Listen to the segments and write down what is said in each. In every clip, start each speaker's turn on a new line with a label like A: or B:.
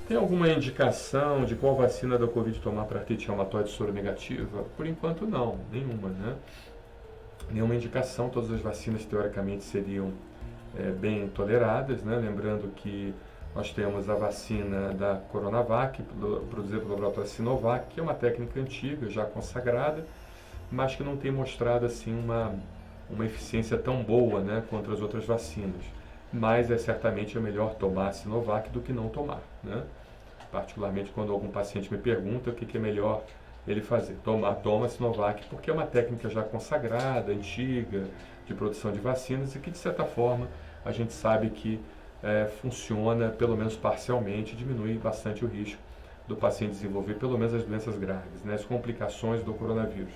A: Tem alguma indicação de qual vacina da Covid tomar para artrite reumatoide soronegativa? Por enquanto não, nenhuma, né? Nenhuma indicação, todas as vacinas teoricamente seriam bem toleradas, né? Lembrando que nós temos a vacina da Coronavac, produzida pelo laboratório Sinovac, que é uma técnica antiga, já consagrada, mas que não tem mostrado assim uma eficiência tão boa, né, contra as outras vacinas. Mas certamente é melhor tomar a Sinovac do que não tomar, né? Particularmente quando algum paciente me pergunta o que é melhor ele fazer. Toma a Sinovac, porque é uma técnica já consagrada, antiga, de produção de vacinas e que, de certa forma, a gente sabe que funciona, pelo menos parcialmente, diminui bastante o risco do paciente desenvolver pelo menos as doenças graves, né, as complicações do coronavírus.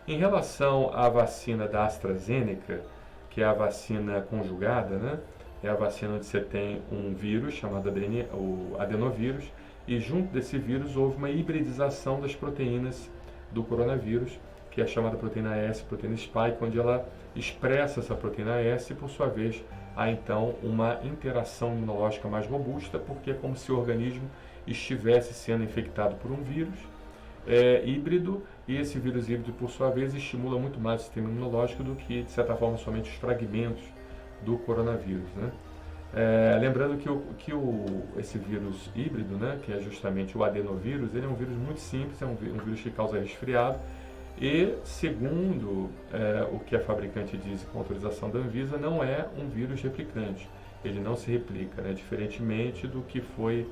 A: Em relação à vacina da AstraZeneca, que é a vacina conjugada, né, é a vacina onde você tem um vírus chamado o adenovírus, e junto desse vírus houve uma hibridização das proteínas do coronavírus, que é a chamada proteína S, proteína spike, onde ela expressa essa proteína S e, por sua vez, há então uma interação imunológica mais robusta, porque é como se o organismo estivesse sendo infectado por um vírus híbrido, e esse vírus híbrido, por sua vez, estimula muito mais o sistema imunológico do que, de certa forma, somente os fragmentos do coronavírus, né? Lembrando que esse vírus híbrido, né, que é justamente o adenovírus, ele é um vírus muito simples, é um vírus que causa resfriado e, segundo o que a fabricante diz com autorização da Anvisa, não é um vírus replicante, ele não se replica, né, diferentemente do que foi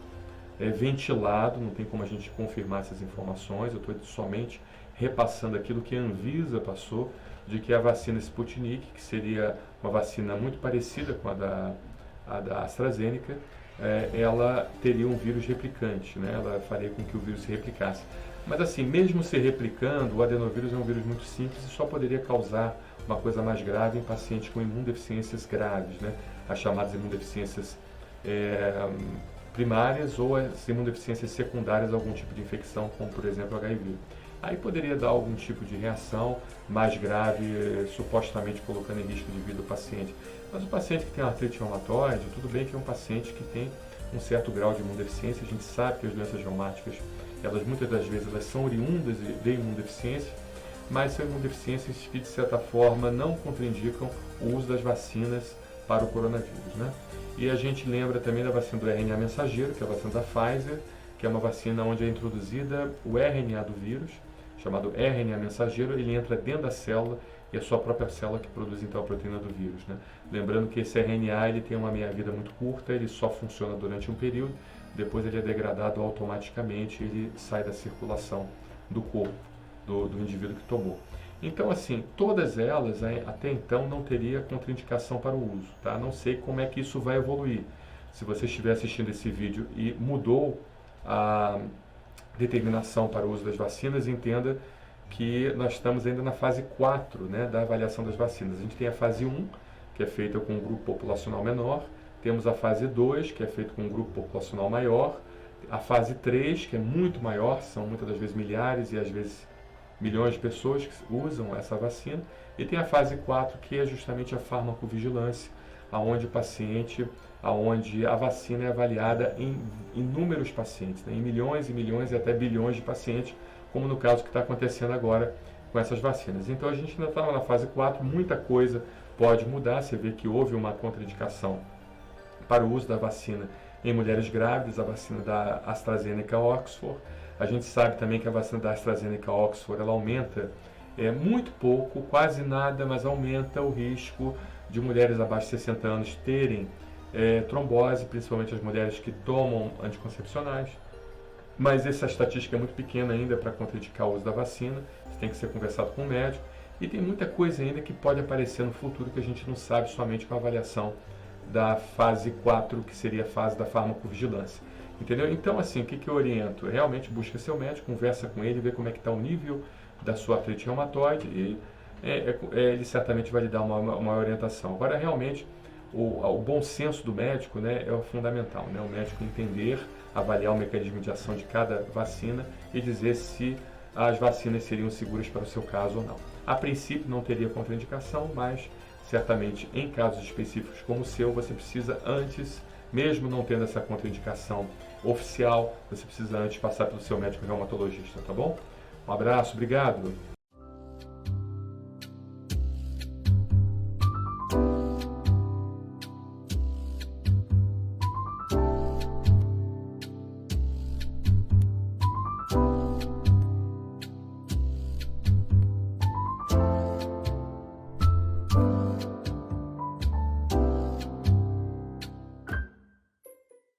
A: ventilado, não tem como a gente confirmar essas informações, eu estou somente repassando aquilo que a Anvisa passou, de que a vacina Sputnik, que seria uma vacina muito parecida com a da AstraZeneca, ela teria um vírus replicante, né? Ela faria com que o vírus se replicasse. Mas assim, mesmo se replicando, o adenovírus é um vírus muito simples e só poderia causar uma coisa mais grave em pacientes com imunodeficiências graves, né? As chamadas imunodeficiências primárias ou as imunodeficiências secundárias a algum tipo de infecção, como por exemplo HIV. Aí poderia dar algum tipo de reação mais grave, supostamente colocando em risco de vida o paciente. Mas o paciente que tem artrite reumatoide, tudo bem que é um paciente que tem um certo grau de imunodeficiência. A gente sabe que as doenças reumáticas, elas muitas das vezes elas são oriundas de imunodeficiência, mas são imunodeficiências que de certa forma não contraindicam o uso das vacinas para o coronavírus, né? E a gente lembra também da vacina do RNA mensageiro, que é a vacina da Pfizer, que é uma vacina onde é introduzida o RNA do vírus, chamado RNA mensageiro, ele entra dentro da célula e é a sua própria célula que produz então a proteína do vírus, né? Lembrando que esse RNA ele tem uma meia-vida muito curta, ele só funciona durante um período, depois ele é degradado automaticamente, ele sai da circulação do corpo do indivíduo que tomou. Então, assim, todas elas, até então, não teria contraindicação para o uso, tá? Não sei como é que isso vai evoluir. Se você estiver assistindo esse vídeo e mudou a determinação para o uso das vacinas, entenda que nós estamos ainda na fase 4, né, da avaliação das vacinas. A gente tem a fase 1, que é feita com um grupo populacional menor, temos a fase 2, que é feita com um grupo populacional maior, a fase 3, que é muito maior, são muitas das vezes milhares e às vezes milhões de pessoas que usam essa vacina, e tem a fase 4, que é justamente a farmacovigilância, aonde a vacina é avaliada em inúmeros pacientes, né, em milhões e milhões e até bilhões de pacientes, como no caso que está acontecendo agora com essas vacinas. Então a gente ainda está na fase 4, muita coisa pode mudar. Você vê que houve uma contraindicação para o uso da vacina em mulheres grávidas, a vacina da AstraZeneca Oxford. A gente sabe também que a vacina da AstraZeneca Oxford ela aumenta muito pouco, quase nada, mas aumenta o risco de mulheres abaixo de 60 anos terem trombose, principalmente as mulheres que tomam anticoncepcionais. Mas essa estatística é muito pequena ainda para contraindicar o uso da vacina, isso tem que ser conversado com o médico, e tem muita coisa ainda que pode aparecer no futuro que a gente não sabe somente com a avaliação da fase 4, que seria a fase da farmacovigilância. Entendeu? Então, assim, o que eu oriento? Realmente busca seu médico, conversa com ele, vê como é que está o nível da sua artrite reumatoide e ele certamente vai lhe dar uma orientação. Agora, realmente, o bom senso do médico, né, é o fundamental, né? O médico entender, avaliar o mecanismo de ação de cada vacina e dizer se as vacinas seriam seguras para o seu caso ou não. A princípio não teria contraindicação, mas certamente em casos específicos como o seu, você precisa antes Mesmo não tendo essa contraindicação oficial, você precisa antes passar pelo seu médico reumatologista, tá bom? Um abraço, obrigado.